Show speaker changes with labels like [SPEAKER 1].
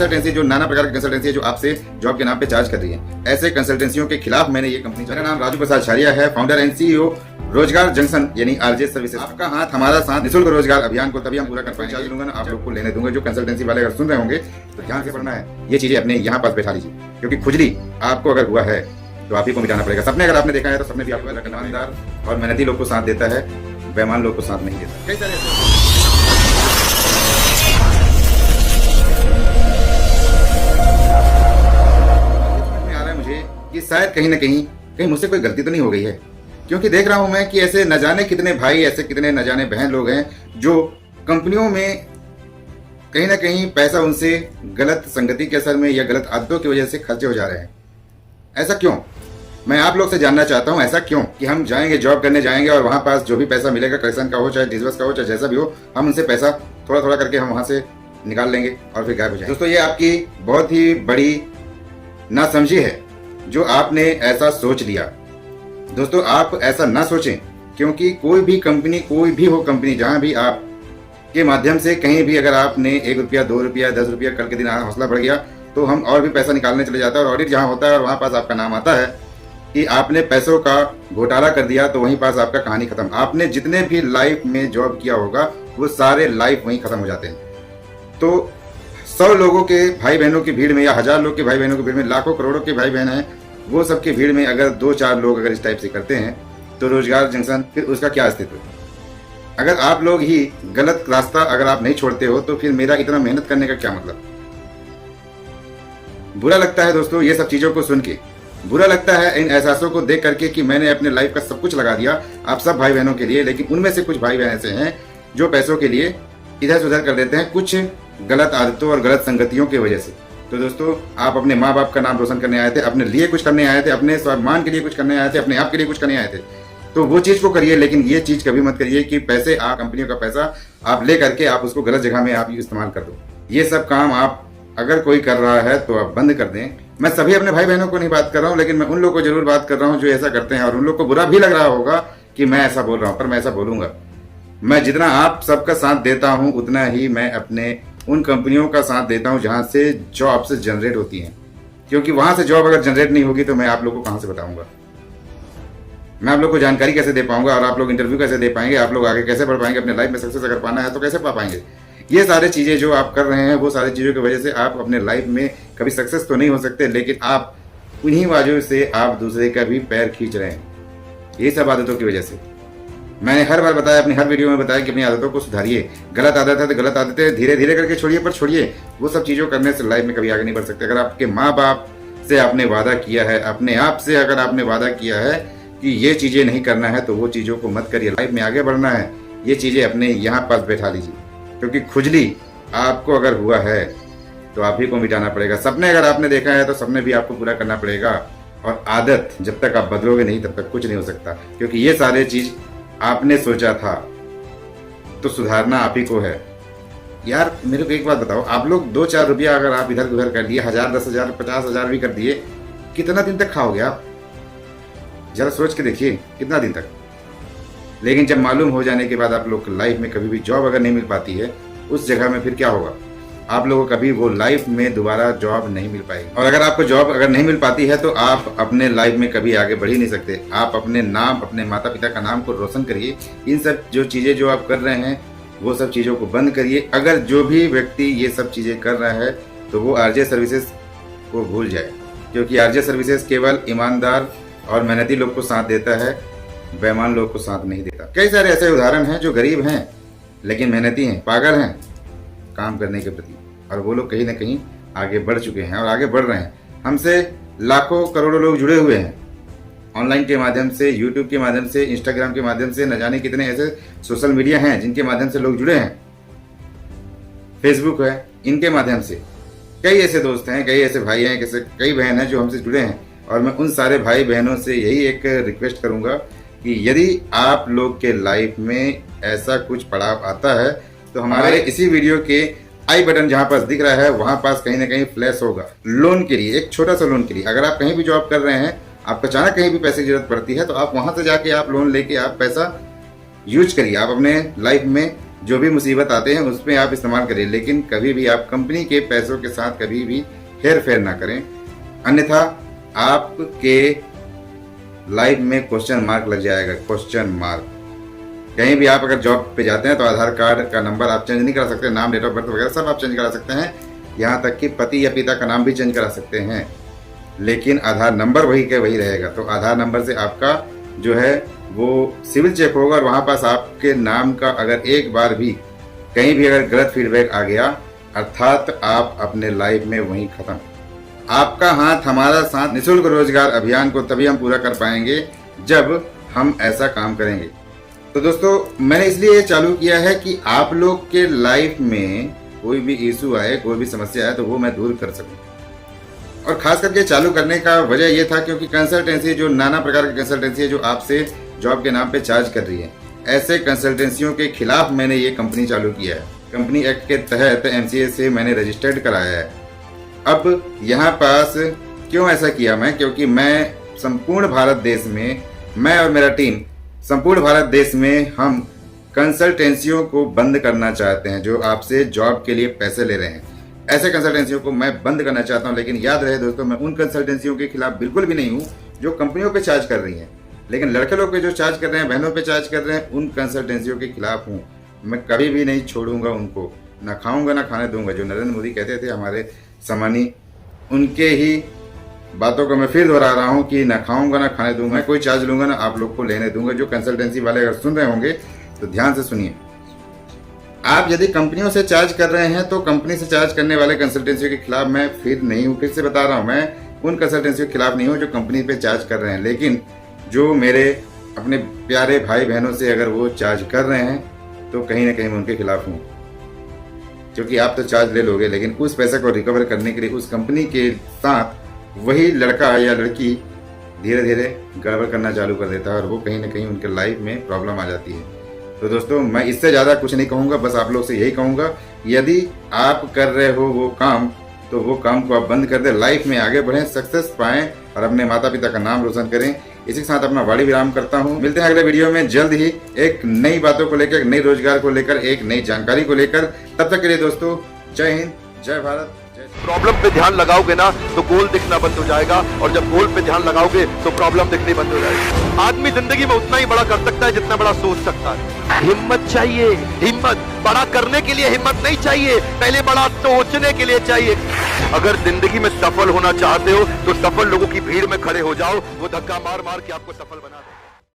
[SPEAKER 1] Consultancy जो नाना प्रकार की कंसल्टेंसी है जो आपसे जॉब के नाम पे चार्ज कर रही है, ऐसे कंसल्टेंसियों के खिलाफ मैंने ये कंपनी, मेरा नाम राजू प्रसाद छारिया है, फाउंडर एंड सीईओ रोजगार जंक्शन यानी आरजे सर्विसेज। आपका हाथ हमारा साथ निःशुल्क रोजगार अभियान को तभी हम पूरा कर पाएंगे। चार्ज लूंगा ना आप लोग को लेने दूंगा। जो कंसल्टेंसी वाले अगर सुन रहे होंगे तो ध्यान से पढ़ना है, ये चीजें अपने यहाँ पास बैठा लीजिए, क्योंकि खुजली आपको अगर हुआ है तो आप ही को मिटाना पड़ेगा। सपने अगर आपने देखा है तो सपने भी आपको ईमानदार और मेहनती लोग को साथ देता है, बेईमान लोग को साथ नहीं देता। कई सारे कि शायद कहीं ना कहीं मुझसे कोई गलती तो नहीं हो गई है, क्योंकि देख रहा हूं मैं कि ऐसे न जाने कितने भाई, ऐसे कितने न जाने बहन लोग हैं जो कंपनियों में कहीं ना कहीं पैसा उनसे गलत संगति के असर में या गलत आदतों की वजह से खर्चे हो जा रहे हैं। ऐसा क्यों? मैं आप लोग से जानना चाहता हूं, ऐसा क्यों कि हम जाएंगे, जॉब करने जाएंगे और वहां पास जो भी पैसा मिलेगा, कलेक्शन का हो चाहे डिसबर्स का हो चाहे जैसा भी हो, हम उनसे पैसा थोड़ा थोड़ा करके हम वहां से निकाल लेंगे और फिर गायब हो जाएंगे। दोस्तों, ये आपकी बहुत ही बड़ी नासमझी है जो आपने ऐसा सोच लिया। दोस्तों, आप ऐसा ना सोचें, क्योंकि कोई भी कंपनी, कोई भी हो कंपनी, जहां भी आप के माध्यम से कहीं भी अगर आपने 1 रुपया 2 रुपया 10 रुपया कल के दिन हौसला बढ़ गया तो हम और भी पैसा निकालने चले जाते हैं। और ऑडिट जहां होता है और वहां पास आपका नाम आता है कि आपने पैसों का घोटाला कर दिया, तो वहीं पास आपका कहानी खत्म। आपने जितने भी लाइफ में जॉब किया होगा वो सारे लाइफ वहीं खत्म हो जाते हैं। तो 100 लोगों के भाई बहनों की भीड़ में या 1000 लोग के भाई बहनों की भीड़ में, लाखों करोड़ों के भाई बहन हैं, वो सबकी भीड़ में अगर 2-4 लोग अगर इस टाइप से करते हैं तो रोजगार जंक्शन फिर उसका क्या अस्तित्व है? अगर आप लोग ही गलत रास्ता अगर आप नहीं छोड़ते हो तो फिर मेरा इतना मेहनत करने का क्या मतलब? बुरा लगता है दोस्तों ये सब चीजों को सुन के, बुरा लगता है इन एहसासों को देख करके कि मैंने अपने लाइफ का सब कुछ लगा दिया आप सब भाई बहनों के लिए, लेकिन उनमें से कुछ भाई बहन ऐसे हैं जो पैसों के लिए इधर से उधर कर देते हैं, कुछ गलत आदतों और गलत संगतियों की वजह से। तो दोस्तों, आप अपने माँ बाप का नाम रोशन करने आए थे, अपने लिए कुछ करने आए थे, अपने स्वाभिमान के लिए कुछ करने आए थे, अपने आप के लिए कुछ करने आए थे, तो वो चीज को करिए। लेकिन ये चीज कभी मत करिए कि पैसे, आप कंपनियों का पैसा आप ले करके आप उसको गलत जगह में आप इस्तेमाल कर दो। ये सब काम आप अगर कोई कर रहा है तो आप बंद कर दें। मैं सभी अपने भाई बहनों को नहीं बात कर रहा हूँ, लेकिन मैं उन लोग को जरूर बात कर रहा हूँ जो ऐसा करते हैं। और उन लोग को बुरा भी लग रहा होगा कि मैं ऐसा बोल रहा हूँ, पर मैं ऐसा बोलूंगा। मैं जितना आप सबका साथ देता हूं उतना ही मैं अपने उन कंपनियों का साथ देता हूं जहां से जॉब से जनरेट होती हैं, क्योंकि वहां से जॉब अगर जनरेट नहीं होगी तो मैं आप लोग को कहां से बताऊंगा, मैं आप लोग को जानकारी कैसे दे पाऊंगा, और आप लोग इंटरव्यू कैसे दे पाएंगे, आप लोग आगे कैसे बढ़ पाएंगे, अपने लाइफ में सक्सेस अगर पाना है तो कैसे पा पाएंगे। ये सारी चीजें जो आप कर रहे हैं वो सारी चीजों की वजह से आप अपने लाइफ में कभी सक्सेस तो नहीं हो सकते, लेकिन आप उन्हीं वजह से आप दूसरे का भी पैर खींच रहे हैं, ये सब आदतों की वजह से। मैंने हर बार बताया, अपनी हर वीडियो में बताया कि अपनी आदतों को सुधारिए। गलत आदत है तो गलत आदतें धीरे धीरे करके छोड़िए, पर छोड़िए। वो सब चीज़ों करने से लाइफ में कभी आगे नहीं बढ़ सकते। अगर आपके माँ बाप से आपने वादा किया है, अपने आप से अगर आपने वादा किया है कि ये चीज़ें नहीं करना है, तो वो चीज़ों को मत करिए। लाइफ में आगे बढ़ना है, ये चीज़ें अपने यहाँ पास बैठा लीजिए, क्योंकि खुजली आपको अगर हुआ है तो आप ही को मिटाना पड़ेगा। सपने अगर आपने देखा है तो सपने भी आपको पूरा करना पड़ेगा। और आदत जब तक आप बदलोगे नहीं तब तक कुछ नहीं हो सकता, क्योंकि ये सारे चीज़ आपने सोचा था तो सुधारना आप ही को है। यार मेरे को एक बात बताओ, आप लोग 2-4 रुपया अगर आप इधर उधर कर लिए, 1000 10,000 50,000 भी कर दिए, कितना दिन तक खाओगे आप? जरा सोच के देखिए कितना दिन तक। लेकिन जब मालूम हो जाने के बाद आप लोग लाइफ में कभी भी जॉब अगर नहीं मिल पाती है, उस जगह में फिर क्या होगा? आप लोगों को कभी वो लाइफ में दोबारा जॉब नहीं मिल पाएगी। और अगर आपको जॉब अगर नहीं मिल पाती है तो आप अपने लाइफ में कभी आगे बढ़ ही नहीं सकते। आप अपने नाम, अपने माता पिता का नाम को रोशन करिए। इन सब जो चीज़ें जो आप कर रहे हैं वो सब चीज़ों को बंद करिए। अगर जो भी व्यक्ति ये सब चीज़ें कर रहा है तो वो आरजे सर्विसेज को भूल जाए, क्योंकि आरजे सर्विसेज केवल ईमानदार और मेहनती लोग को साथ देता है, बेईमान लोग को साथ नहीं देता। कई सारे ऐसे उदाहरण हैं जो गरीब हैं लेकिन मेहनती हैं, पागल हैं काम करने के प्रति, और वो लोग कहीं ना कहीं आगे बढ़ चुके हैं और आगे बढ़ रहे हैं। हमसे लाखों करोड़ों लोग जुड़े हुए हैं ऑनलाइन के माध्यम से, यूट्यूब के माध्यम से, इंस्टाग्राम के माध्यम से, न जाने कितने ऐसे सोशल मीडिया हैं जिनके माध्यम से लोग जुड़े हैं, फेसबुक है, इनके माध्यम से कई ऐसे दोस्त हैं, कई ऐसे भाई हैं, कई बहन हैं जो हमसे जुड़े हैं। और मैं उन सारे भाई बहनों से यही एक रिक्वेस्ट करूंगा कि यदि आप लोग के लाइफ में ऐसा कुछ पड़ाव आता है तो हमारे इसी वीडियो के आई बटन जहां पास दिख रहा है वहां पास कहीं ना कहीं फ्लैश होगा लोन के लिए, एक छोटा सा लोन के लिए। अगर आप कहीं भी जॉब कर रहे हैं, आपको अचानक कहीं भी पैसे की जरूरत पड़ती है, तो आप वहां से जाके आप लोन लेके आप पैसा यूज करिए, आप अपने लाइफ में जो भी मुसीबत आते हैं उसमें आप इस्तेमाल करिए, लेकिन कभी भी आप कंपनी के पैसों के साथ कभी भी हेर फेर ना करें, अन्यथा आपके लाइफ में क्वेश्चन मार्क लग जाएगा। Question mark. कहीं भी आप अगर जॉब पे जाते हैं तो आधार कार्ड का नंबर आप चेंज नहीं करा सकते, नाम, डेट ऑफ बर्थ वगैरह सब आप चेंज करा सकते हैं, यहाँ तक कि पति या पिता का नाम भी चेंज करा सकते हैं, लेकिन आधार नंबर वही के वही रहेगा। तो आधार नंबर से आपका जो है वो सिविल चेक होगा और वहाँ पास आपके नाम का अगर एक बार भी कहीं भी अगर गलत फीडबैक आ गया, अर्थात आप अपने लाइफ में वहीं खत्म। आपका हाथ हमारा साथ निःशुल्क रोजगार अभियान को तभी हम पूरा कर पाएंगे जब हम ऐसा काम करेंगे। तो दोस्तों मैंने इसलिए ये चालू किया है कि आप लोग के लाइफ में कोई भी इशू आए, कोई भी समस्या आए तो वो मैं दूर कर सकूं। और खास करके चालू करने का वजह ये था क्योंकि कंसल्टेंसी जो नाना प्रकार की कंसल्टेंसी है जो आपसे जॉब के नाम पे चार्ज कर रही है, ऐसे कंसल्टेंसियों के खिलाफ मैंने ये कंपनी चालू किया है। कंपनी एक्ट के तहत MCA से मैंने रजिस्टर्ड कराया है। अब यहाँ पास क्यों ऐसा किया मैं, क्योंकि मैं संपूर्ण भारत देश में, मैं और मेरा टीम संपूर्ण भारत देश में हम कंसल्टेंसियों को बंद करना चाहते हैं जो आपसे जॉब के लिए पैसे ले रहे हैं। ऐसे कंसल्टेंसियों को मैं बंद करना चाहता हूं, लेकिन याद रहे दोस्तों, मैं उन कंसल्टेंसियों के खिलाफ बिल्कुल भी नहीं हूं जो कंपनियों पे चार्ज कर रही हैं, लेकिन लड़के लोग पे जो चार्ज कर रहे हैं, बहनों पे चार्ज कर रहे हैं, उन कंसल्टेंसियों के खिलाफ हूं। मैं कभी भी नहीं छोड़ूंगा उनको, ना खाऊंगा ना खाने दूंगा। जो नरेंद्र मोदी कहते थे हमारे सम्मानी, उनके ही बातों को मैं फिर दोहरा रहा हूं कि ना खाऊंगा ना खाने दूंगा, मैं कोई चार्ज लूंगा ना आप लोग को लेने दूंगा। जो कंसल्टेंसी वाले अगर सुन रहे होंगे तो ध्यान से सुनिए। आप यदि कंपनियों से चार्ज कर रहे हैं तो कंपनी से चार्ज करने वाले कंसल्टेंसी के खिलाफ मैं फिर नहीं हूं। फिर से बता रहा हूं, मैं उन कंसल्टेंसी के खिलाफ नहीं हूं जो कंपनी पे चार्ज कर रहे हैं, लेकिन जो मेरे अपने प्यारे भाई बहनों से अगर वो चार्ज कर रहे हैं तो कहीं ना कहीं मैं उनके खिलाफ हूं। क्योंकि आप तो चार्ज ले लोगे, लेकिन उस पैसे को रिकवर करने के लिए उस कंपनी के साथ वही लड़का या लड़की धीरे धीरे गड़बड़ करना चालू कर देता है और वो कहीं ना कहीं उनके लाइफ में प्रॉब्लम आ जाती है। तो दोस्तों मैं इससे ज़्यादा कुछ नहीं कहूँगा, बस आप लोग से यही कहूँगा, यदि आप कर रहे हो वो काम तो वो काम को आप बंद कर दें, लाइफ में आगे बढ़ें, सक्सेस पाएं और अपने माता पिता का नाम रोशन करें। इसी के साथ अपना वाणी विराम करता हूँ। मिलते हैं अगले वीडियो में जल्द ही एक नई बातों को लेकर, नई रोजगार को लेकर, एक नई जानकारी को लेकर। तब तक के लिए दोस्तों जय हिंद, जय भारत।
[SPEAKER 2] प्रॉब्लम पे ध्यान लगाओगे ना तो गोल दिखना बंद हो जाएगा, और जब गोल पे ध्यान लगाओगे तो प्रॉब्लम दिखनी बंद हो जाएगी। आदमी जिंदगी में उतना ही बड़ा कर सकता है जितना बड़ा सोच सकता है। हिम्मत चाहिए, हिम्मत। बड़ा करने के लिए हिम्मत नहीं चाहिए, पहले बड़ा सोचने के लिए चाहिए। अगर जिंदगी में सफल होना चाहते हो तो सफल लोगों की भीड़ में खड़े हो जाओ, वो धक्का मार मार के आपको सफल बना दे।